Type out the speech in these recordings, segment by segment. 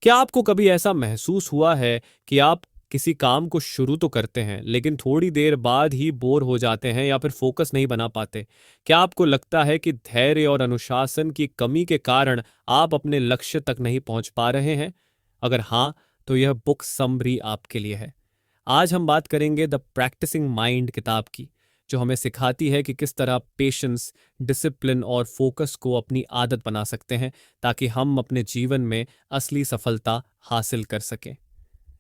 क्या आपको कभी ऐसा महसूस हुआ है कि आप किसी काम को शुरू तो करते हैं लेकिन थोड़ी देर बाद ही बोर हो जाते हैं या फिर फोकस नहीं बना पाते? क्या आपको लगता है कि धैर्य और अनुशासन की कमी के कारण आप अपने लक्ष्य तक नहीं पहुंच पा रहे हैं? अगर हाँ, तो यह बुक समरी आपके लिए है। आज हम बात करेंगे द प्रैक्टिसिंग माइंड किताब की, जो हमें सिखाती है कि किस तरह पेशेंस, डिसिप्लिन और फोकस को अपनी आदत बना सकते हैं ताकि हम अपने जीवन में असली सफलता हासिल कर सकें।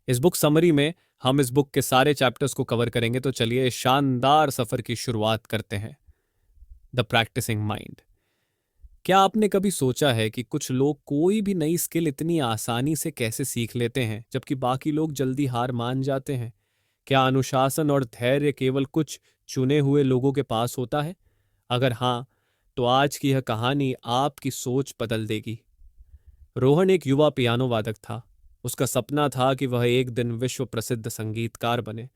इस बुक समरी में हम इस बुक के सारे चैप्टर्स को कवर करेंगे, तो चलिए इस शानदार सफर की शुरुआत करते हैं। The practising mind. क्या आपने कभी सोचा है कि कुछ लोग कोई भी नई स्किल इतनी आसानी से कैसे सीख लेते हैं जबकि बाकी लोग जल्दी हार मान जाते हैं? क्या अनुशासन और धैर्य केवल कुछ चुने हुए लोगों के पास होता है? अगर हाँ, तो आज की यह कहानी आपकी सोच बदल देगी। रोहन एक युवा पियानो वादक था। उसका सपना था कि वह एक दिन विश्व प्रसिद्ध संगीतकार बने।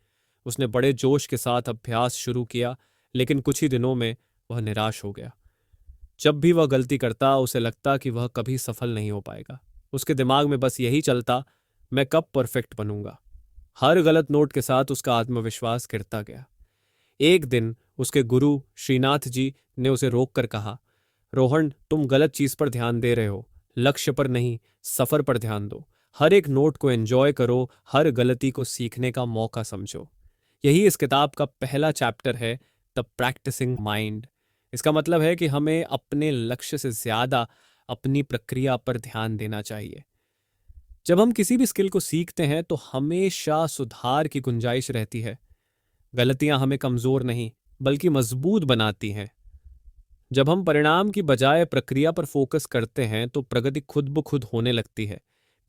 उसने बड़े जोश के साथ अभ्यास शुरू किया, लेकिन कुछ ही दिनों में वह निराश हो गया। जब भी वह गलती करता, उसे लगता कि वह कभी सफल नहीं हो पाएगा। उसके दिमाग में बस यही चलता, मैं कब परफेक्ट बनूंगा। हर गलत नोट के साथ उसका आत्मविश्वास गिरता गया। एक दिन उसके गुरु श्रीनाथ जी ने उसे रोककर कहा, रोहन, तुम गलत चीज पर ध्यान दे रहे हो। लक्ष्य पर नहीं, सफर पर ध्यान दो। हर एक नोट को एंजॉय करो, हर गलती को सीखने का मौका समझो। यही इस किताब का पहला चैप्टर है, द प्रैक्टिसिंग माइंड। इसका मतलब है कि हमें अपने लक्ष्य से ज्यादा अपनी प्रक्रिया पर ध्यान देना चाहिए। जब हम किसी भी स्किल को सीखते हैं तो हमेशा सुधार की गुंजाइश रहती है। गलतियां हमें कमजोर नहीं, बल्कि मजबूत बनाती हैं। जब हम परिणाम की बजाय प्रक्रिया पर फोकस करते हैं तो प्रगति खुद ब खुद होने लगती है।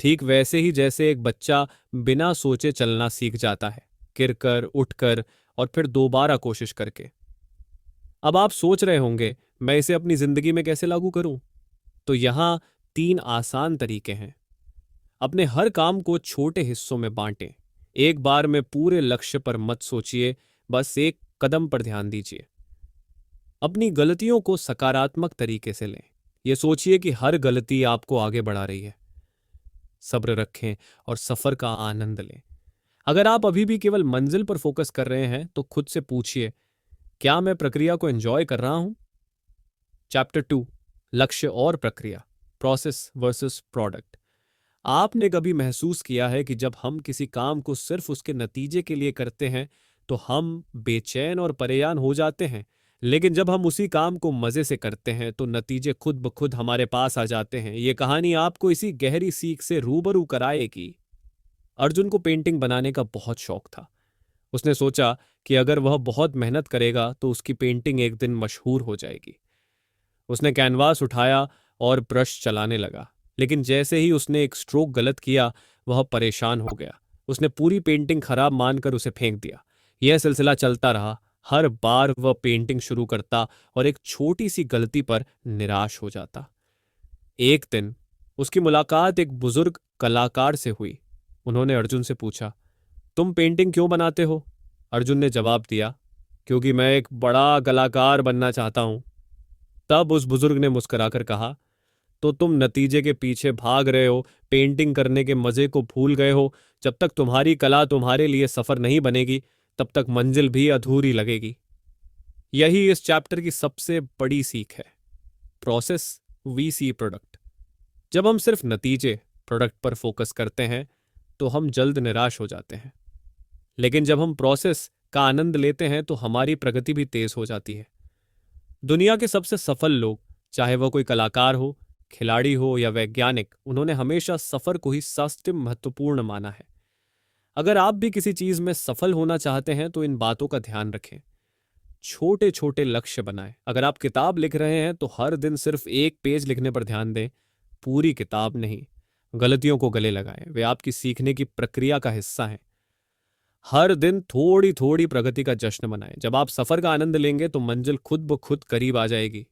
ठीक वैसे ही जैसे एक बच्चा बिना सोचे चलना सीख जाता है, गिरकर, उठकर और फिर दोबारा कोशिश करके। अब आप सोच रहे होंगे, मैं इसे अपनी जिंदगी में कैसे लागू करूं? तो यहां तीन आसान तरीके हैं। अपने हर काम को छोटे हिस्सों में बांटें। एक बार में पूरे लक्ष्य पर मत सोचिए, बस एक कदम पर ध्यान दीजिए। अपनी गलतियों को सकारात्मक तरीके से लें। यह सोचिए कि हर गलती आपको आगे बढ़ा रही है। सब्र रखें और सफर का आनंद लें। अगर आप अभी भी केवल मंजिल पर फोकस कर रहे हैं तो खुद से पूछिए, क्या मैं प्रक्रिया को एंजॉय कर रहा हूं? चैप्टर 2, लक्ष्य और प्रक्रिया, प्रोसेस वर्सेस प्रोडक्ट। आपने कभी महसूस किया है कि जब हम किसी काम को सिर्फ उसके नतीजे के लिए करते हैं तो हम बेचैन और परेशान हो जाते हैं, लेकिन जब हम उसी काम को मजे से करते हैं तो नतीजे खुद ब खुद हमारे पास आ जाते हैं। ये कहानी आपको इसी गहरी सीख से रूबरू कराएगी। अर्जुन को पेंटिंग बनाने का बहुत शौक था। उसने सोचा कि अगर वह बहुत मेहनत करेगा तो उसकी पेंटिंग एक दिन मशहूर हो जाएगी। उसने कैनवास उठाया और ब्रश चलाने लगा, लेकिन जैसे ही उसने एक स्ट्रोक गलत किया, वह परेशान हो गया। उसने पूरी पेंटिंग खराब मानकर उसे फेंक दिया। यह सिलसिला चलता रहा। हर बार वह पेंटिंग शुरू करता और एक छोटी सी गलती पर निराश हो जाता। एक दिन उसकी मुलाकात एक बुजुर्ग कलाकार से हुई। उन्होंने अर्जुन से पूछा, तुम पेंटिंग क्यों बनाते हो? अर्जुन ने जवाब दिया, क्योंकि मैं एक बड़ा कलाकार बनना चाहता हूं। तब उस बुजुर्ग ने मुस्कुराकर कहा, तो तुम नतीजे के पीछे भाग रहे हो, पेंटिंग करने के मजे को भूल गए हो। जब तक तुम्हारी कला तुम्हारे लिए सफर नहीं बनेगी, तब तक मंजिल भी अधूरी लगेगी। यही इस चैप्टर की सबसे बड़ी सीख है। Process we see product. जब हम सिर्फ नतीजे, प्रोडक्ट पर फोकस करते हैं तो हम जल्द निराश हो जाते हैं, लेकिन जब हम प्रोसेस का आनंद लेते हैं तो हमारी प्रगति भी तेज हो जाती है। दुनिया के सबसे सफल लोग, चाहे वह कोई कलाकार हो, खिलाड़ी हो या वैज्ञानिक, उन्होंने हमेशा सफर को ही सबसे महत्वपूर्ण माना है। अगर आप भी किसी चीज में सफल होना चाहते हैं तो इन बातों का ध्यान रखें। छोटे छोटे लक्ष्य बनाएं। अगर आप किताब लिख रहे हैं तो हर दिन सिर्फ एक पेज लिखने पर ध्यान दें, पूरी किताब नहीं। गलतियों को गले लगाएं, वे आपकी सीखने की प्रक्रिया का हिस्सा हैं। हर दिन थोड़ी थोड़ी प्रगति का जश्न मनाएं। जब आप सफर का आनंद लेंगे तो मंजिल खुद ब खुद करीब आ जाएगी।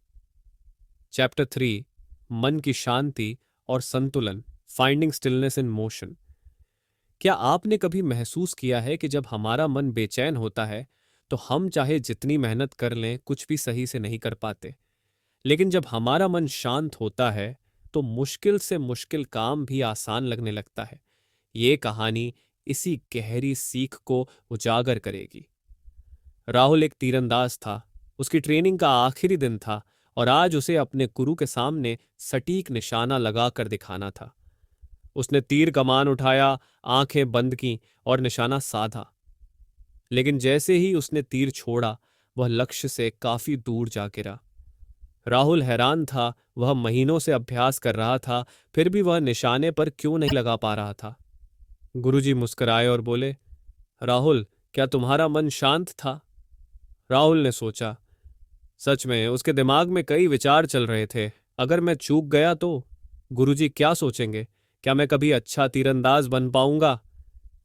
चैप्टर 3, मन की शांति और संतुलन, फाइंडिंग स्टिलनेस इन मोशन। क्या आपने कभी महसूस किया है कि जब हमारा मन बेचैन होता है तो हम चाहे जितनी मेहनत कर लें कुछ भी सही से नहीं कर पाते, लेकिन जब हमारा मन शांत होता है तो मुश्किल से मुश्किल काम भी आसान लगने लगता है। ये कहानी इसी गहरी सीख को उजागर करेगी। राहुल एक तीरंदाज था। उसकी ट्रेनिंग का आखिरी दिन था और आज उसे अपने गुरु के सामने सटीक निशाना लगाकर दिखाना था। उसने तीर कमान उठाया, आंखें बंद की और निशाना साधा। लेकिन जैसे ही उसने तीर छोड़ा, वह लक्ष्य से काफी दूर जा गिरा। राहुल हैरान था। वह महीनों से अभ्यास कर रहा था, फिर भी वह निशाने पर क्यों नहीं लगा पा रहा था। गुरुजी मुस्कुराए और बोले, राहुल, क्या तुम्हारा मन शांत था? राहुल ने सोचा। सच में उसके दिमाग में कई विचार चल रहे थे। अगर मैं चूक गया तो गुरुजी क्या सोचेंगे? क्या मैं कभी अच्छा तीरंदाज बन पाऊंगा?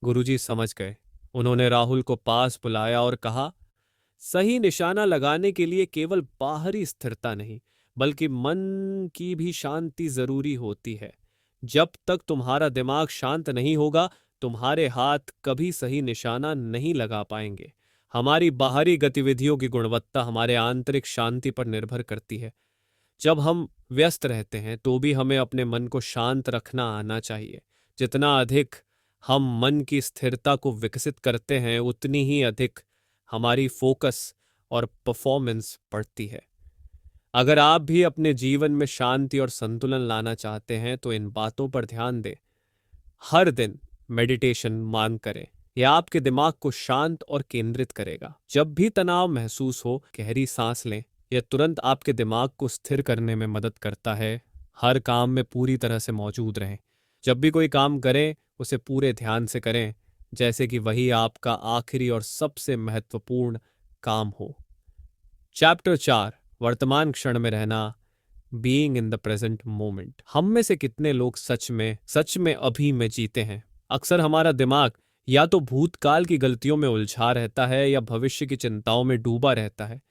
गुरुजी समझ गए। उन्होंने राहुल को पास बुलाया और कहा, सही निशाना लगाने के लिए केवल बाहरी स्थिरता नहीं, बल्कि मन की भी शांति जरूरी होती है। जब तक तुम्हारा दिमाग शांत नहीं होगा, तुम्हारे हाथ कभी सही निशाना नहीं लगा पाएंगे। हमारी बाहरी गतिविधियों की गुणवत्ता हमारे आंतरिक शांति पर निर्भर करती है। जब हम व्यस्त रहते हैं तो भी हमें अपने मन को शांत रखना आना चाहिए। जितना अधिक हम मन की स्थिरता को विकसित करते हैं, उतनी ही अधिक हमारी फोकस और परफॉर्मेंस बढ़ती है। अगर आप भी अपने जीवन में शांति और संतुलन लाना चाहते हैं तो इन बातों पर ध्यान दें। हर दिन मेडिटेशन मांग करें। यह आपके दिमाग को शांत और केंद्रित करेगा। जब भी तनाव महसूस हो, गहरी सांस लें। यह तुरंत आपके दिमाग को स्थिर करने में मदद करता है। हर काम में पूरी तरह से मौजूद रहें। जब भी कोई काम करें, उसे पूरे ध्यान से करें, जैसे कि वही आपका आखिरी और सबसे महत्वपूर्ण काम हो। चैप्टर 4, वर्तमान क्षण में रहना, being in the present moment. हम में से कितने लोग सच में अभी में जीते हैं? अक्सर हमारा दिमाग या तो भूतकाल की गलतियों में उलझा रहता है या भविष्य की चिंताओं में डूबा रहता है।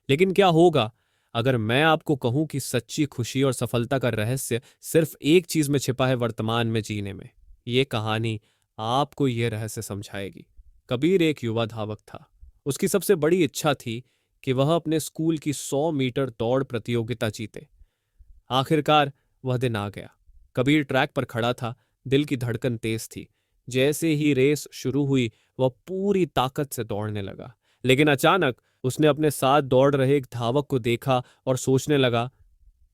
लेकिन क्या होगा अगर मैं आपको कहूं कि सच्ची खुशी और सफलता का रहस्य सिर्फ एक चीज में छिपा है, वर्तमान में जीने में? ये कहानी आपको यह रहस्य समझाएगी। कबीर एक युवा धावक था। उसकी सबसे बड़ी इच्छा थी कि वह अपने स्कूल की 100 मीटर दौड़ प्रतियोगिता जीते। आखिरकार वह दिन आ गया। कबीर ट्रैक पर खड़ा था। दिल की धड़कन तेज थी। जैसे ही रेस शुरू हुई, वह पूरी ताकत से दौड़ने लगा। लेकिन अचानक उसने अपने साथ दौड़ रहे एक धावक को देखा और सोचने लगा,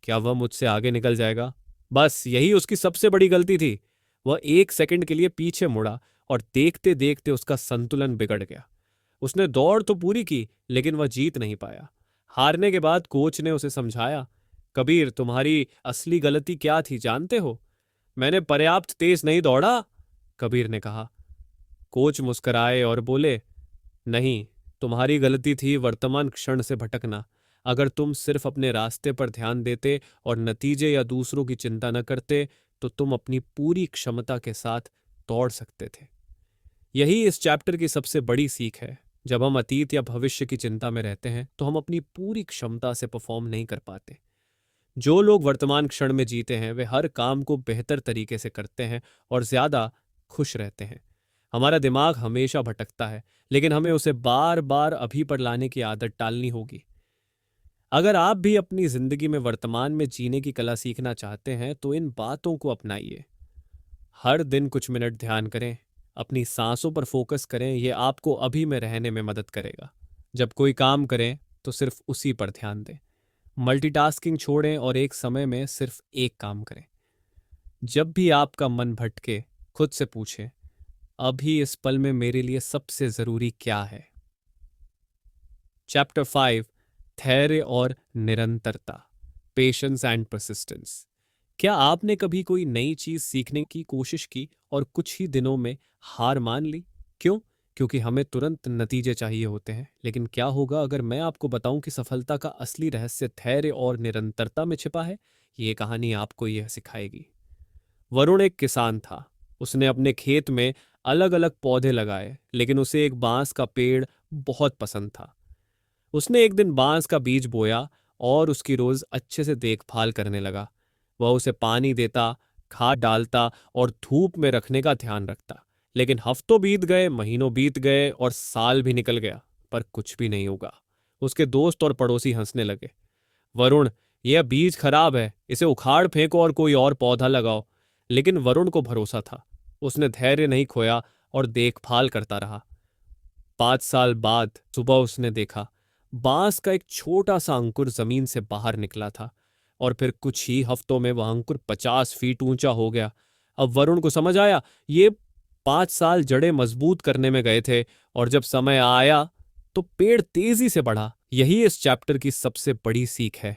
क्या वह मुझसे आगे निकल जाएगा? बस यही उसकी सबसे बड़ी गलती थी। वह 1 सेकंड के लिए पीछे मुड़ा और देखते देखते उसका संतुलन बिगड़ गया। उसने दौड़ तो पूरी की, लेकिन वह जीत नहीं पाया। हारने के बाद कोच ने उसे समझाया, कबीर, तुम्हारी असली गलती क्या थी जानते हो? मैंने पर्याप्त तेज नहीं दौड़ा, कबीर ने कहा। कोच मुस्कुराए और बोले, नहीं, तुम्हारी गलती थी वर्तमान क्षण से भटकना। अगर तुम सिर्फ अपने रास्ते पर ध्यान देते और नतीजे या दूसरों की चिंता न करते, तो तुम अपनी पूरी क्षमता के साथ दौड़ सकते थे। यही इस चैप्टर की सबसे बड़ी सीख है। जब हम अतीत या भविष्य की चिंता में रहते हैं तो हम अपनी पूरी क्षमता से परफॉर्म नहीं कर पाते। जो लोग वर्तमान क्षण में जीते हैं, वे हर काम को बेहतर तरीके से करते हैं और ज्यादा खुश रहते हैं। हमारा दिमाग हमेशा भटकता है, लेकिन हमें उसे बार बार अभी पर लाने की आदत डालनी होगी। अगर आप भी अपनी जिंदगी में वर्तमान में जीने की कला सीखना चाहते हैं तो इन बातों को अपनाइए। हर दिन कुछ मिनट ध्यान करें, अपनी सांसों पर फोकस करें। यह आपको अभी में रहने में मदद करेगा। जब कोई काम करें तो सिर्फ उसी पर ध्यान दें। मल्टीटास्किंग छोड़ें और एक समय में सिर्फ एक काम करें। जब भी आपका मन भटके, खुद से पूछें, अभी इस पल में मेरे लिए सबसे जरूरी क्या है? चैप्टर 5, धैर्य और निरंतरता, पेशेंस एंड परसिस्टेंस। क्या आपने कभी कोई नई चीज सीखने की कोशिश की और कुछ ही दिनों में हार मान ली? क्यों? क्योंकि हमें तुरंत नतीजे चाहिए होते हैं। लेकिन क्या होगा अगर मैं आपको बताऊं कि सफलता का असली रहस्य धैर्य और निरंतरता में छिपा है? ये कहानी आपको यह सिखाएगी। वरुण एक किसान था। उसने अपने खेत में अलग अलग पौधे लगाए, लेकिन उसे एक बांस का पेड़ बहुत पसंद था। उसने एक दिन बांस का बीज बोया और उसकी रोज अच्छे से देखभाल करने लगा। वह उसे पानी देता, खाद डालता और धूप में रखने का ध्यान रखता। लेकिन हफ्तों बीत गए, महीनों बीत गए और साल भी निकल गया, पर कुछ भी नहीं होगा। उसके दोस्त और पड़ोसी हंसने लगे। वरुण, यह बीज खराब है, इसे उखाड़ फेंको और कोई और पौधा लगाओ। लेकिन वरुण को भरोसा था। उसने धैर्य नहीं खोया और देखभाल करता रहा। 5 साल बाद सुबह उसने देखा, बांस का एक छोटा सा अंकुर जमीन से बाहर निकला था और फिर कुछ ही हफ्तों में वह अंकुर 50 फीट ऊंचा हो गया। अब वरुण को समझ आया, ये 5 साल जड़ें मजबूत करने में गए थे और जब समय आया तो पेड़ तेजी से बढ़ा। यही इस चैप्टर की सबसे बड़ी सीख है,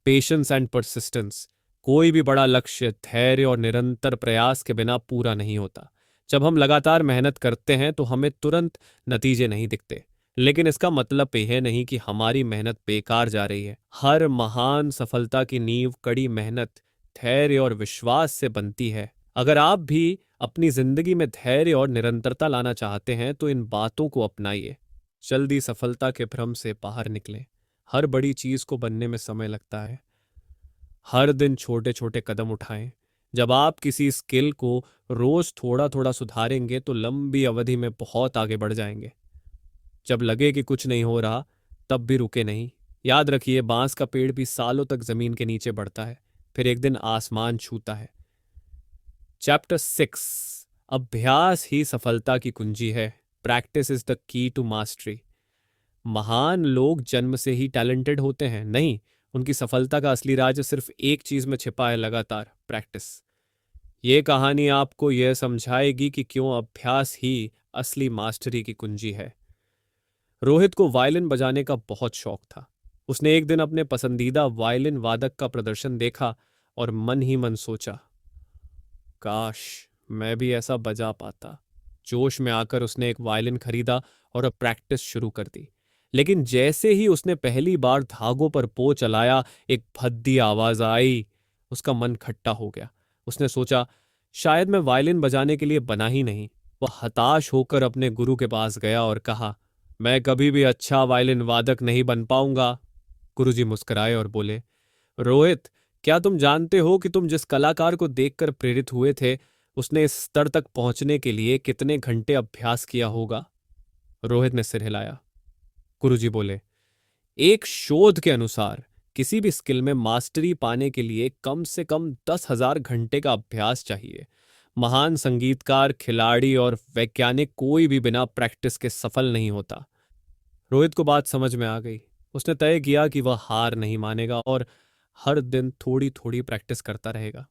पेशेंस एंड परसिस्टेंस। कोई भी बड़ा लक्ष्य धैर्य और निरंतर प्रयास के बिना पूरा नहीं होता। जब हम लगातार मेहनत करते हैं तो हमें तुरंत नतीजे नहीं दिखते, लेकिन इसका मतलब यह नहीं कि हमारी मेहनत बेकार जा रही है। हर महान सफलता की नींव कड़ी मेहनत, धैर्य और विश्वास से बनती है। अगर आप भी अपनी जिंदगी में धैर्य और निरंतरता लाना चाहते हैं तो इन बातों को अपनाइए। जल्दी सफलता के भ्रम से बाहर निकलें। हर बड़ी चीज को बनने में समय लगता है। हर दिन छोटे छोटे कदम उठाएं। जब आप किसी स्किल को रोज थोड़ा थोड़ा सुधारेंगे तो लंबी अवधि में बहुत आगे बढ़ जाएंगे। जब लगे कि कुछ नहीं हो रहा, तब भी रुके नहीं। याद रखिए, बांस का पेड़ भी सालों तक जमीन के नीचे बढ़ता है, फिर एक दिन आसमान छूता है। चैप्टर 6, अभ्यास ही सफलता की कुंजी है। Practice is the key to mastery. महान लोग जन्म से ही टैलेंटेड होते हैं? नहीं, उनकी सफलता का असली राज सिर्फ एक चीज में छिपा है, लगातार प्रैक्टिस। ये कहानी आपको यह समझाएगी कि क्यों अभ्यास ही असली मास्टरी की कुंजी है। रोहित को वायलिन बजाने का बहुत शौक था। उसने एक दिन अपने पसंदीदा वायलिन वादक का प्रदर्शन देखा और मन ही मन सोचा, काश मैं भी ऐसा बजा पाता। जोश में आकर उसने एक वायलिन खरीदा और अब प्रैक्टिस शुरू कर दी। लेकिन जैसे ही उसने पहली बार धागों पर पो चलाया, एक भद्दी आवाज आई। उसका मन खट्टा हो गया। उसने सोचा, शायद मैं वायलिन बजाने के लिए बना ही नहीं। वह हताश होकर अपने गुरु के पास गया और कहा, मैं कभी भी अच्छा वायलिन वादक नहीं बन पाऊंगा। गुरुजी मुस्कुराए और बोले, रोहित, क्या तुम जानते हो कि तुम जिस कलाकार को देखकर प्रेरित हुए थे, उसने इस स्तर तक पहुंचने के लिए कितने घंटे अभ्यास किया होगा? रोहित ने सिर हिलाया। गुरुजी बोले, एक शोध के अनुसार किसी भी स्किल में मास्टरी पाने के लिए कम से कम 10,000 घंटे का अभ्यास चाहिए। महान संगीतकार, खिलाड़ी और वैज्ञानिक कोई भी बिना प्रैक्टिस के सफल नहीं होता। रोहित को बात समझ में आ गई। उसने तय किया कि वह हार नहीं मानेगा और हर दिन थोड़ी थोड़ी प्रैक्टिस करता रहेगा।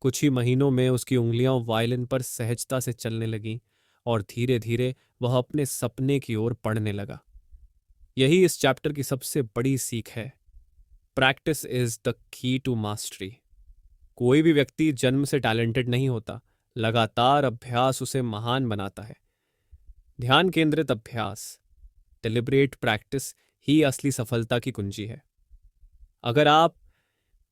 कुछ ही महीनों में उसकी उंगलियां वायलिन पर सहजता से चलने लगीं और धीरे धीरे वह अपने सपने की ओर बढ़ने लगा। यही इस चैप्टर की सबसे बड़ी सीख है, practice is the key to mastery. कोई भी व्यक्ति जन्म से टैलेंटेड नहीं होता, लगातार अभ्यास उसे महान बनाता है। ध्यान केंद्रित अभ्यास, डिलिब्रेट प्रैक्टिस ही असली सफलता की कुंजी है। अगर आप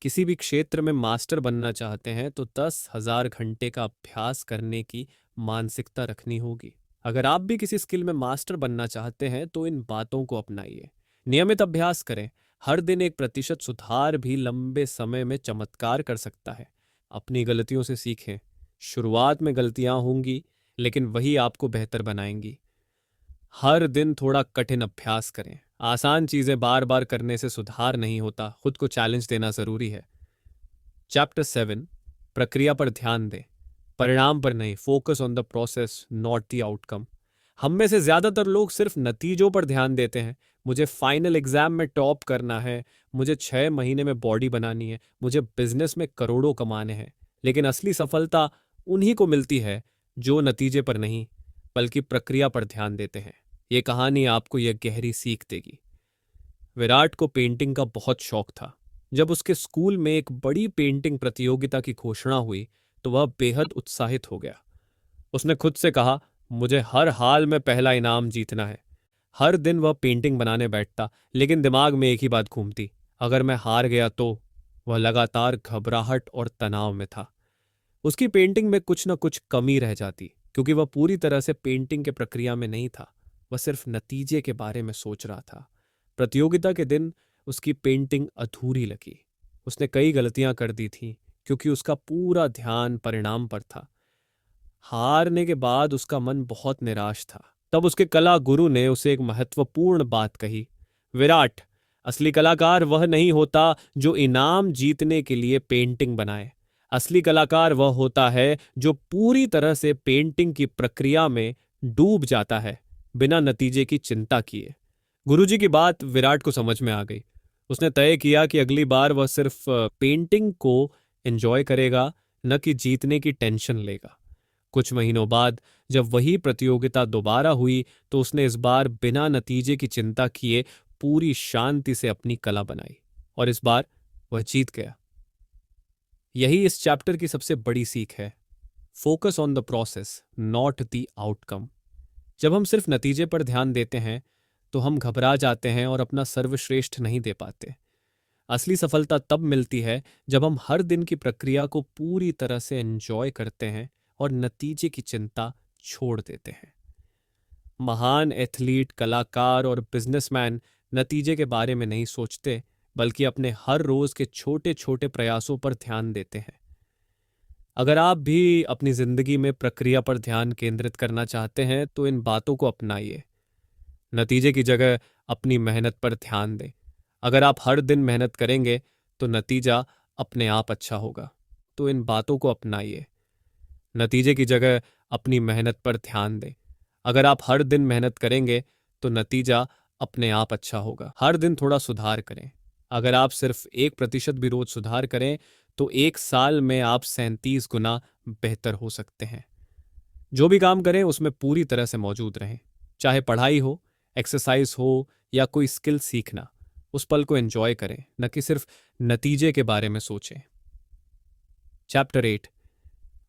किसी भी क्षेत्र में मास्टर बनना चाहते हैं तो 10,000 घंटे का अभ्यास करने की मानसिकता रखनी होगी। अगर आप भी किसी स्किल में मास्टर बनना चाहते हैं तो इन बातों को अपनाइए। नियमित अभ्यास करें। हर दिन 1% सुधार भी लंबे समय में चमत्कार कर सकता है। अपनी गलतियों से सीखें। शुरुआत में गलतियां होंगी, लेकिन वही आपको बेहतर बनाएंगी। हर दिन थोड़ा कठिन अभ्यास करें। आसान चीजें बार बार करने से सुधार नहीं होता, खुद को चैलेंज देना जरूरी है। चैप्टर 7, प्रक्रिया पर ध्यान दें, परिणाम पर नहीं। Focus on the process not the outcome. हम में से ज्यादातर लोग सिर्फ नतीजों पर ध्यान देते हैं। मुझे फाइनल एग्जाम में टॉप करना है, मुझे 6 महीने में बॉडी बनानी है, मुझे बिजनेस में करोड़ों कमाने हैं। लेकिन असली सफलता उन्हीं को मिलती है जो नतीजे पर नहीं बल्कि प्रक्रिया पर ध्यान देते हैं। ये कहानी आपको यह गहरी सीख देगी। विराट को पेंटिंग का बहुत शौक था। जब उसके स्कूल में एक बड़ी पेंटिंग प्रतियोगिता की घोषणा हुई तो वह बेहद उत्साहित हो गया। उसने खुद से कहा, मुझे हर हाल में पहला इनाम जीतना है। हर दिन वह पेंटिंग बनाने बैठता, लेकिन दिमाग में एक ही बात घूमती, अगर मैं हार गया तो। वह लगातार घबराहट और तनाव में था। उसकी पेंटिंग में कुछ न कुछ कमी रह जाती, क्योंकि वह पूरी तरह से पेंटिंग के प्रक्रिया में नहीं था। वह सिर्फ नतीजे के बारे में सोच रहा था। प्रतियोगिता के दिन उसकी पेंटिंग अधूरी लगी। उसने कई गलतियां कर दी थी क्योंकि उसका पूरा ध्यान परिणाम पर था। हारने के बाद उसका मन बहुत निराश था। तब उसके कला गुरु ने उसे एक महत्वपूर्ण बात कही, विराट, असली कलाकार वह नहीं होता जो इनाम जीतने के लिए पेंटिंग बनाए। असली कलाकार वह होता है जो पूरी तरह से पेंटिंग की प्रक्रिया में डूब जाता है, बिना नतीजे की चिंता किए। गुरुजी की बात विराट को समझ में आ गई। उसने तय किया कि अगली बार वह सिर्फ पेंटिंग को एंजॉय करेगा, न कि जीतने की टेंशन लेगा। कुछ महीनों बाद जब वही प्रतियोगिता दोबारा हुई तो उसने इस बार बिना नतीजे की चिंता किए पूरी शांति से अपनी कला बनाई, और इस बार वह जीत गया। यही इस चैप्टर की सबसे बड़ी सीख है। Focus on the process, not the outcome. जब हम सिर्फ नतीजे पर ध्यान देते हैं तो हम घबरा जाते हैं और अपना सर्वश्रेष्ठ नहीं दे पाते। असली सफलता तब मिलती है जब हम हर दिन की प्रक्रिया को पूरी तरह से एंजॉय करते हैं और नतीजे की चिंता छोड़ देते हैं। महान एथलीट, कलाकार और बिजनेसमैन नतीजे के बारे में नहीं सोचते, बल्कि अपने हर रोज के छोटे छोटे प्रयासों पर ध्यान देते हैं। अगर आप भी अपनी जिंदगी में प्रक्रिया पर ध्यान केंद्रित करना चाहते हैं तो इन बातों को अपनाइए। नतीजे की जगह अपनी मेहनत पर ध्यान दें। अगर आप हर दिन मेहनत करेंगे तो नतीजा अपने आप अच्छा होगा। तो इन बातों को अपनाइए। नतीजे की जगह अपनी मेहनत पर ध्यान दें। अगर आप हर दिन मेहनत करेंगे तो नतीजा अपने आप अच्छा होगा। हर दिन थोड़ा सुधार करें। अगर आप सिर्फ 1% भी रोज सुधार करें तो 1 साल में आप 37 गुना बेहतर हो सकते हैं। जो भी काम करें उसमें पूरी तरह से मौजूद रहें। चाहे पढ़ाई हो, एक्सरसाइज हो या कोई स्किल सीखना, उस पल को एंजॉय करें, न कि सिर्फ नतीजे के बारे में सोचें। चैप्टर 8,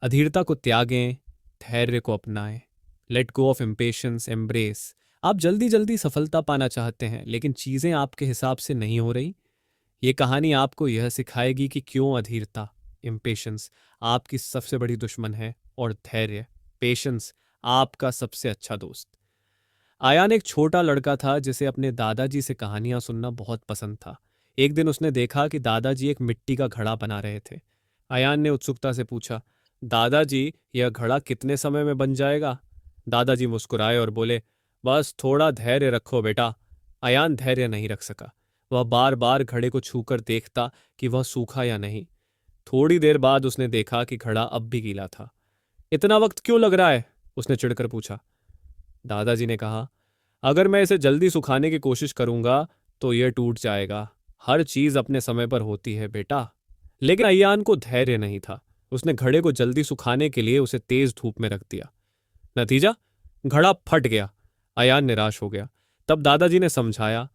अधीरता को त्यागें, धैर्य को अपनाएं। Late go of impatience, embrace. आप जल्दी जल्दी सफलता पाना चाहते हैं लेकिन चीजें आपके हिसाब से नहीं हो रही। ये कहानी आपको यह सिखाएगी कि क्यों अधीरता, इम्पेशंस आपकी सबसे बड़ी दुश्मन है और धैर्य, पेशेंस आपका सबसे अच्छा दोस्त। आयान एक छोटा लड़का था जिसे अपने दादाजी से कहानियां सुनना बहुत पसंद था। एक दिन उसने देखा कि दादाजी एक मिट्टी का घड़ा बना रहे थे। आयान ने उत्सुकता से पूछा, दादाजी, यह घड़ा कितने समय में बन जाएगा? दादाजी मुस्कुराए और बोले, बस थोड़ा धैर्य रखो बेटा। आयान धैर्य नहीं रख सका। वह बार बार घड़े को छूकर देखता कि वह सूखा या नहीं। थोड़ी देर बाद उसने देखा कि घड़ा अब भी गीला था। इतना वक्त क्यों लग रहा है? उसने चिढ़कर पूछा। दादाजी ने कहा, अगर मैं इसे जल्दी सुखाने की कोशिश करूंगा तो यह टूट जाएगा। हर चीज अपने समय पर होती है बेटा। लेकिन अय्यान को धैर्य नहीं था। उसने घड़े को जल्दी सुखाने के लिए उसे तेज धूप में रख दिया। नतीजा, घड़ा फट गया। अयान निराश हो गया। तब दादाजी ने समझाया,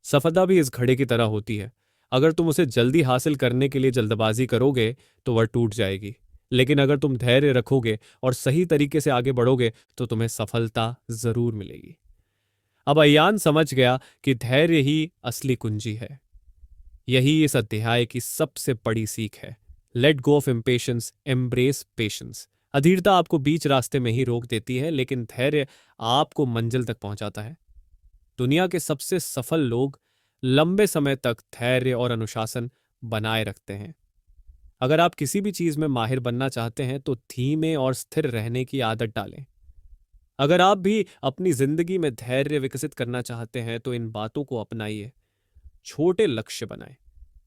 सफलता भी इस घड़े की तरह होती है। अगर तुम उसे जल्दी हासिल करने के लिए जल्दबाजी करोगे तो वह टूट जाएगी, लेकिन अगर तुम धैर्य रखोगे और सही तरीके से आगे बढ़ोगे तो तुम्हें सफलता जरूर मिलेगी। अब अयान समझ गया कि धैर्य ही असली कुंजी है। यही इस अध्याय की सबसे बड़ी सीख है। Let go of impatience, embrace patience. अधीरता आपको बीच रास्ते में ही रोक देती है, लेकिन धैर्य आपको मंजिल तक पहुंचाता है। दुनिया के सबसे सफल लोग लंबे समय तक धैर्य और अनुशासन बनाए रखते हैं। अगर आप किसी भी चीज में माहिर बनना चाहते हैं तो धीमे और स्थिर रहने की आदत डालें। अगर आप भी अपनी जिंदगी में धैर्य विकसित करना चाहते हैं तो इन बातों को अपनाइए। छोटे लक्ष्य बनाएं।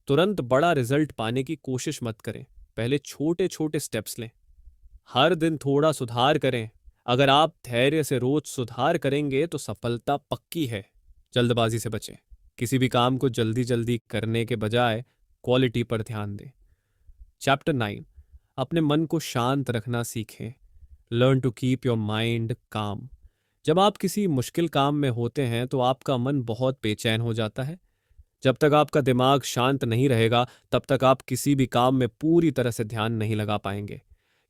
तुरंत बड़ा रिजल्ट पाने की कोशिश मत करें। पहले छोटे छोटे स्टेप्स लें। हर दिन थोड़ा सुधार करें। अगर आप धैर्य से रोज सुधार करेंगे तो सफलता पक्की है। जल्दबाजी से बचें। किसी भी काम को जल्दी जल्दी करने के बजाय क्वालिटी पर ध्यान दें। चैप्टर 9, अपने मन को शांत रखना सीखें। Learn to keep your mind calm. जब आप किसी मुश्किल काम में होते हैं तो आपका मन बहुत बेचैन हो जाता है। जब तक आपका दिमाग शांत नहीं रहेगा तब तक आप किसी भी काम में पूरी तरह से ध्यान नहीं लगा पाएंगे।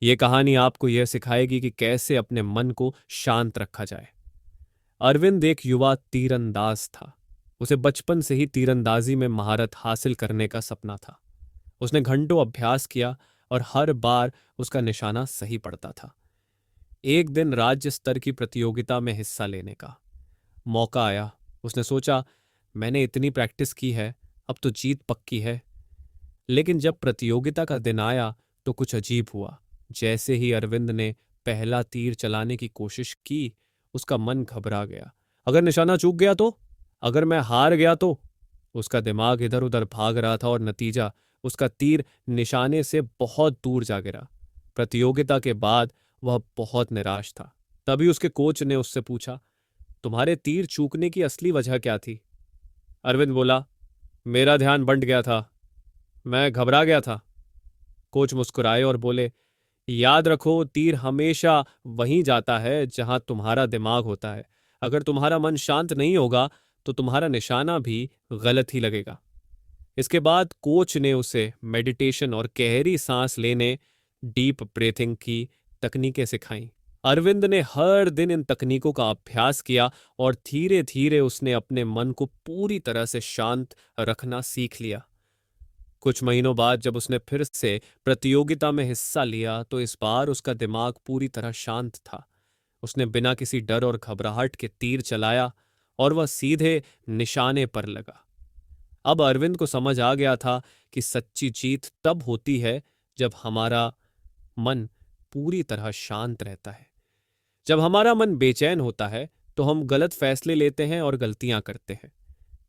ये कहानी आपको यह सिखाएगी कि कैसे अपने मन को शांत रखा जाए। अरविंद एक युवा तीरंदाज था। उसे बचपन से ही तीरंदाजी में महारत हासिल करने का सपना था। उसने घंटों अभ्यास किया और हर बार उसका निशाना सही पड़ता था। एक दिन राज्य स्तर की प्रतियोगिता में हिस्सा लेने का मौका आया। उसने सोचा, मैंने इतनी प्रैक्टिस की है, अब तो जीत पक्की है। लेकिन जब प्रतियोगिता का दिन आया तो कुछ अजीब हुआ। जैसे ही अरविंद ने पहला तीर चलाने की कोशिश की, उसका मन घबरा गया। अगर निशाना चूक गया तो? अगर मैं हार गया तो? उसका दिमाग इधर उधर भाग रहा था और नतीजा, उसका तीर निशाने से बहुत दूर जा गिरा। प्रतियोगिता के बाद वह बहुत निराश था। तभी उसके कोच ने उससे पूछा, तुम्हारे तीर चूकने की असली वजह क्या थी? अरविंद बोला, मेरा ध्यान बंट गया था, मैं घबरा गया था। कोच मुस्कुराए और बोले, याद रखो, तीर हमेशा वहीं जाता है जहां तुम्हारा दिमाग होता है। अगर तुम्हारा मन शांत नहीं होगा तो तुम्हारा निशाना भी गलत ही लगेगा। इसके बाद कोच ने उसे मेडिटेशन और गहरी सांस लेने, डीप ब्रीथिंग की तकनीकें सिखाई। अरविंद ने हर दिन इन तकनीकों का अभ्यास किया और धीरे धीरे उसने अपने मन को पूरी तरह से शांत रखना सीख लिया। कुछ महीनों बाद जब उसने फिर से प्रतियोगिता में हिस्सा लिया तो इस बार उसका दिमाग पूरी तरह शांत था। उसने बिना किसी डर और घबराहट के तीर चलाया और वह सीधे निशाने पर लगा। अब अरविंद को समझ आ गया था कि सच्ची जीत तब होती है जब हमारा मन पूरी तरह शांत रहता है। जब हमारा मन बेचैन होता है तो हम गलत फैसले लेते हैं और गलतियां करते हैं।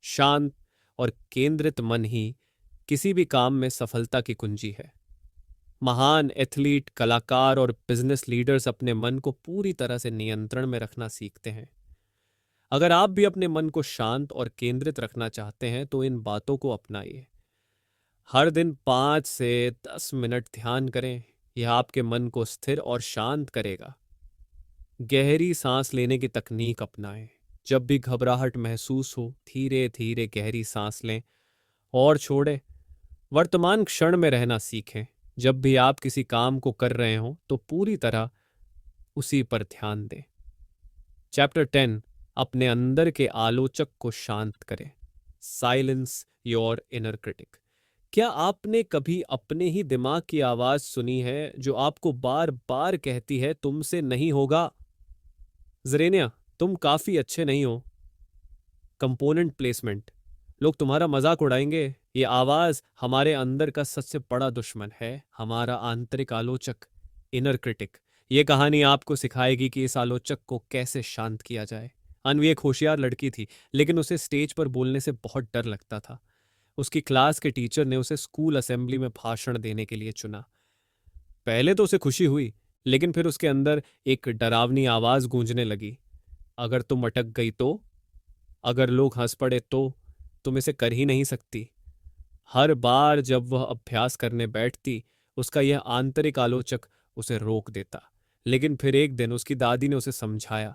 शांत और केंद्रित मन ही किसी भी काम में सफलता की कुंजी है। महान एथलीट, कलाकार और बिजनेस लीडर्स अपने मन को पूरी तरह से नियंत्रण में रखना सीखते हैं। अगर आप भी अपने मन को शांत और केंद्रित रखना चाहते हैं तो इन बातों को अपनाइए। हर दिन 5 से 10 मिनट ध्यान करें। यह आपके मन को स्थिर और शांत करेगा। गहरी सांस लेने की तकनीक अपनाएं। जब भी घबराहट महसूस हो, धीरे धीरे गहरी सांस लें और छोड़ें। वर्तमान क्षण में रहना सीखें। जब भी आप किसी काम को कर रहे हो तो पूरी तरह उसी पर ध्यान दें। चैप्टर 10, अपने अंदर के आलोचक को शांत करें। Silence your inner critic. क्या आपने कभी अपने ही दिमाग की आवाज सुनी है जो आपको बार बार कहती है तुमसे नहीं होगा? जरेनिया, तुम काफी अच्छे नहीं हो। कंपोनेंट प्लेसमेंट, लोग तुम्हारा मजाक उड़ाएंगे। ये आवाज हमारे अंदर का सबसे बड़ा दुश्मन है, हमारा आंतरिक आलोचक, इनर क्रिटिक। ये कहानी आपको सिखाएगी कि इस आलोचक को कैसे शांत किया जाए। अनवी एक होशियार लड़की थी, लेकिन उसे स्टेज पर बोलने से बहुत डर लगता था। उसकी क्लास के टीचर ने उसे स्कूल असेंबली में भाषण देने के लिए चुना। पहले तो उसे खुशी हुई, लेकिन फिर उसके अंदर एक डरावनी आवाज गूंजने लगी। अगर तुम अटक गई तो, अगर लोग हंस पड़े तो, तुम इसे कर ही नहीं सकती। हर बार जब वह अभ्यास करने बैठती, उसका यह आंतरिक आलोचक उसे रोक देता। लेकिन फिर एक दिन उसकी दादी ने उसे समझाया,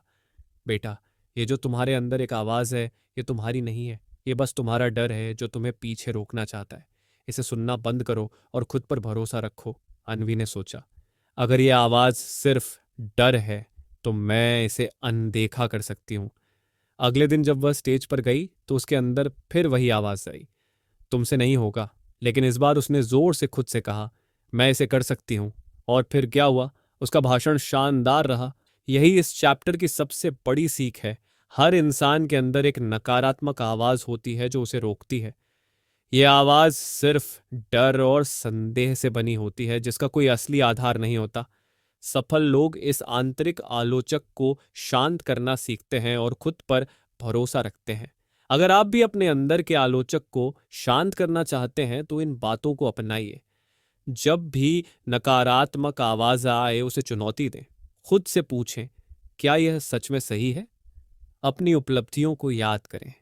बेटा, ये जो तुम्हारे अंदर एक आवाज है, ये तुम्हारी नहीं है। ये बस तुम्हारा डर है जो तुम्हें पीछे रोकना चाहता है। इसे सुनना बंद करो और खुद पर भरोसा रखो। अनवी ने सोचा, अगर ये आवाज सिर्फ डर है तो मैं इसे अनदेखा कर सकती हूँ। अगले दिन जब वह स्टेज पर गई तो उसके अंदर फिर वही आवाज आई, तुमसे नहीं होगा। लेकिन इस बार उसने जोर से खुद से कहा, मैं इसे कर सकती हूं। और फिर क्या हुआ? उसका भाषण शानदार रहा। यही इस चैप्टर की सबसे बड़ी सीख है। हर इंसान के अंदर एक नकारात्मक आवाज होती है जो उसे रोकती है। यह आवाज सिर्फ डर और संदेह से बनी होती है, जिसका कोई असली आधार नहीं होता। सफल लोग इस आंतरिक आलोचक को शांत करना सीखते हैं और खुद पर भरोसा रखते हैं। अगर आप भी अपने अंदर के आलोचक को शांत करना चाहते हैं तो इन बातों को अपनाइए। जब भी नकारात्मक आवाज आए उसे चुनौती दें। खुद से पूछें, क्या यह सच में सही है? अपनी उपलब्धियों को याद करें।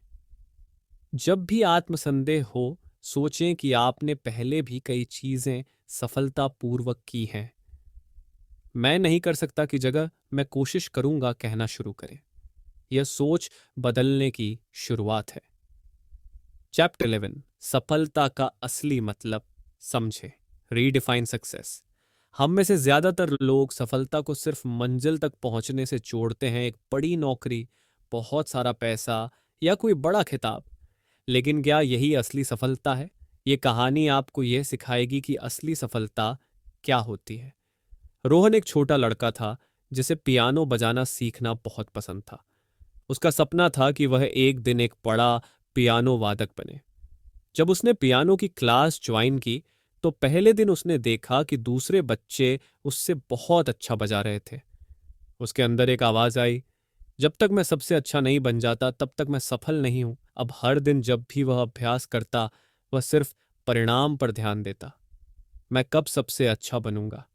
जब भी आत्मसंदेह हो, सोचें कि आपने पहले भी कई चीजें सफलतापूर्वक की हैं। मैं नहीं कर सकता की जगह मैं कोशिश करूंगा कहना शुरू करें। यह सोच बदलने की शुरुआत है। चैप्टर 11, सफलता का असली मतलब समझे। Redefine success. हम में से ज्यादातर लोग सफलता को सिर्फ मंजिल तक पहुंचने से जोड़ते हैं, एक बड़ी नौकरी, बहुत सारा पैसा या कोई बड़ा खिताब। लेकिन क्या यही असली सफलता है? ये कहानी आपको यह सिखाएगी कि असली सफलता क्या होती है। रोहन एक छोटा लड़का था जिसे पियानो बजाना सीखना बहुत पसंद था। उसका सपना था कि वह एक दिन एक बड़ा पियानो वादक बने। जब उसने पियानो की क्लास ज्वाइन की तो पहले दिन उसने देखा कि दूसरे बच्चे उससे बहुत अच्छा बजा रहे थे। उसके अंदर एक आवाज आई, जब तक मैं सबसे अच्छा नहीं बन जाता तब तक मैं सफल नहीं हूं। अब हर दिन जब भी वह अभ्यास करता, वह सिर्फ परिणाम पर ध्यान देता। मैं कब सबसे अच्छा बनूंगा।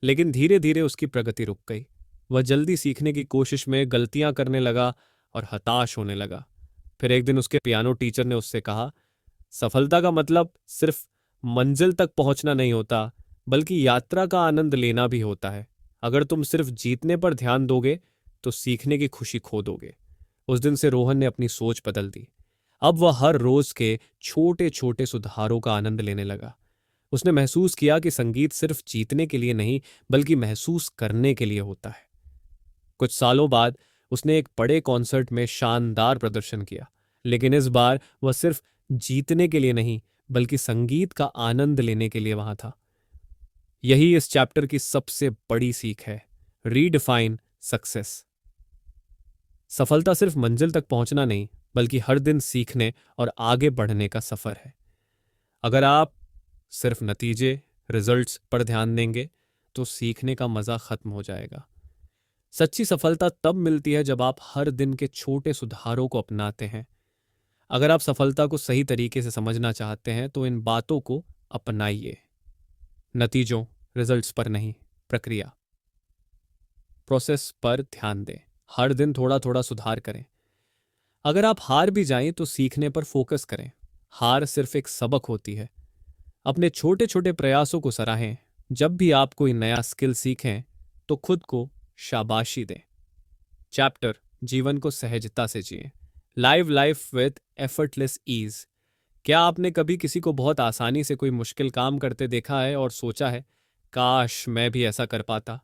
लेकिन धीरे धीरे उसकी प्रगति रुक गई। वह जल्दी सीखने की कोशिश में गलतियां करने लगा और हताश होने लगा। फिर एक दिन उसके पियानो टीचर ने उससे कहा, सफलता का मतलब सिर्फ मंजिल तक पहुंचना नहीं होता, बल्कि यात्रा का आनंद लेना भी होता है। अगर तुम सिर्फ जीतने पर ध्यान दोगे तो सीखने की खुशी खो दोगे। उस दिन से रोहन ने अपनी सोच बदल दी। अब वह हर रोज के छोटे छोटे सुधारों का आनंद लेने लगा। उसने महसूस किया कि संगीत सिर्फ जीतने के लिए नहीं, बल्कि महसूस करने के लिए होता है। कुछ सालों बाद उसने एक बड़े कॉन्सर्ट में शानदार प्रदर्शन किया, लेकिन इस बार वह सिर्फ जीतने के लिए नहीं, बल्कि संगीत का आनंद लेने के लिए वहां था। यही इस चैप्टर की सबसे बड़ी सीख है। Redefine success. सफलता सिर्फ मंजिल तक पहुंचना नहीं, बल्कि हर दिन सीखने और आगे बढ़ने का सफर है। अगर आप सिर्फ नतीजे, रिजल्ट्स पर ध्यान देंगे तो सीखने का मजा खत्म हो जाएगा। सच्ची सफलता तब मिलती है जब आप हर दिन के छोटे सुधारों को अपनाते हैं। अगर आप सफलता को सही तरीके से समझना चाहते हैं तो इन बातों को अपनाइए। नतीजों, रिजल्ट्स पर नहीं, प्रक्रिया, प्रोसेस पर ध्यान दें। हर दिन थोड़ा थोड़ा सुधार करें। अगर आप हार भी जाएं तो सीखने पर फोकस करें। हार सिर्फ एक सबक होती है। अपने छोटे छोटे प्रयासों को सराहें। जब भी आप कोई नया स्किल सीखें तो खुद को शाबाशी दें। चैप्टर, जीवन को सहजता से जिएं। Live life with effortless ease. क्या आपने कभी किसी को बहुत आसानी से कोई मुश्किल काम करते देखा है और सोचा है, काश मैं भी ऐसा कर पाता।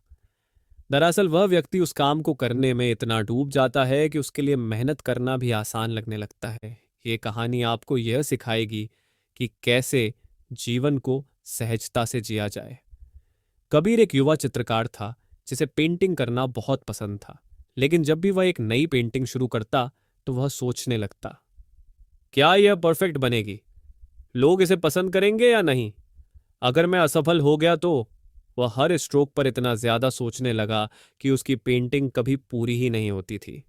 दरअसल वह व्यक्ति उस काम को करने में इतना डूब जाता है कि उसके लिए मेहनत करना भी आसान लगने लगता है। ये कहानी आपको यह सिखाएगी कि कैसे जीवन को सहजता से जिया जाए। कबीर एक युवा चित्रकार था जिसे पेंटिंग करना बहुत पसंद था। लेकिन जब भी वह एक नई पेंटिंग शुरू करता तो वह सोचने लगता, क्या यह परफेक्ट बनेगी? लोग इसे पसंद करेंगे या नहीं? अगर मैं असफल हो गया तो? वह हर स्ट्रोक पर इतना ज्यादा सोचने लगा कि उसकी पेंटिंग कभी पूरी ही नहीं होती थी।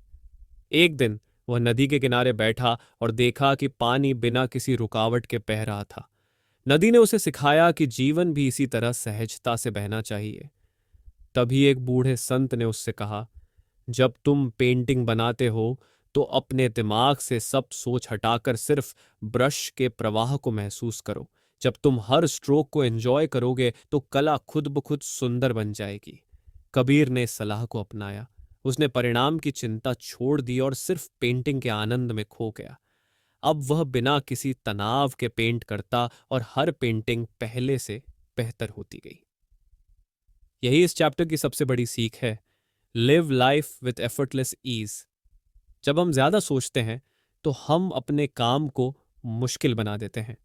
एक दिन वह नदी के किनारे बैठा और देखा कि पानी बिना किसी रुकावट के बह रहा था। नदी ने उसे सिखाया कि जीवन भी इसी तरह सहजता से बहना चाहिए। तभी एक बूढ़े संत ने उससे कहा, जब तुम पेंटिंग बनाते हो तो अपने दिमाग से सब सोच हटाकर सिर्फ ब्रश के प्रवाह को महसूस करो। जब तुम हर स्ट्रोक को एंजॉय करोगे तो कला खुद ब खुद सुंदर बन जाएगी। कबीर ने इस सलाह को अपनाया। उसने परिणाम की चिंता छोड़ दी और सिर्फ पेंटिंग के आनंद में खो गया। अब वह बिना किसी तनाव के पेंट करता और हर पेंटिंग पहले से बेहतर होती गई। यही इस चैप्टर की सबसे बड़ी सीख है। Live life with effortless ease. जब हम ज्यादा सोचते हैं तो हम अपने काम को मुश्किल बना देते हैं।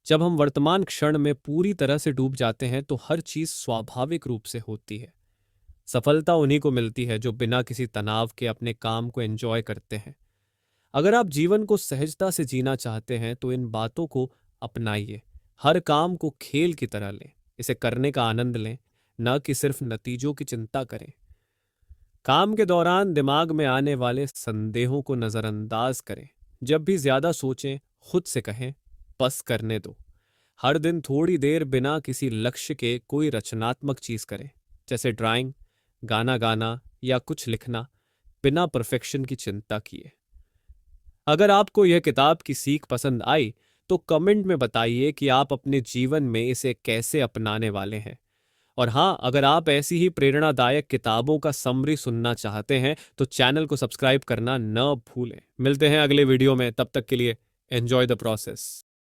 जब हम वर्तमान क्षण में पूरी तरह से डूब जाते हैं तो हर चीज स्वाभाविक रूप से होती है। सफलता उन्हीं को मिलती है जो बिना किसी तनाव के अपने काम को एंजॉय करते हैं। अगर आप जीवन को सहजता से जीना चाहते हैं तो इन बातों को अपनाइए। हर काम को खेल की तरह लें, इसे करने का आनंद लें, न कि सिर्फ नतीजों की चिंता करें। काम के दौरान दिमाग में आने वाले संदेहों को नजरअंदाज करें। जब भी ज्यादा सोचें, खुद से कहें, बस करने दो। हर दिन थोड़ी देर बिना किसी लक्ष्य के कोई रचनात्मक चीज करें, जैसे ड्राइंग, गाना गाना या कुछ लिखना, बिना परफेक्शन की चिंता किए। अगर आपको यह किताब की सीख पसंद आई तो कमेंट में बताइए कि आप अपने जीवन में इसे कैसे अपनाने वाले हैं। और हाँ, अगर आप ऐसी ही प्रेरणादायक किताबों का समरी सुनना चाहते हैं तो चैनल को सब्सक्राइब करना न भूलें। मिलते हैं अगले वीडियो में, तब तक के लिए एंजॉय द प्रोसेस।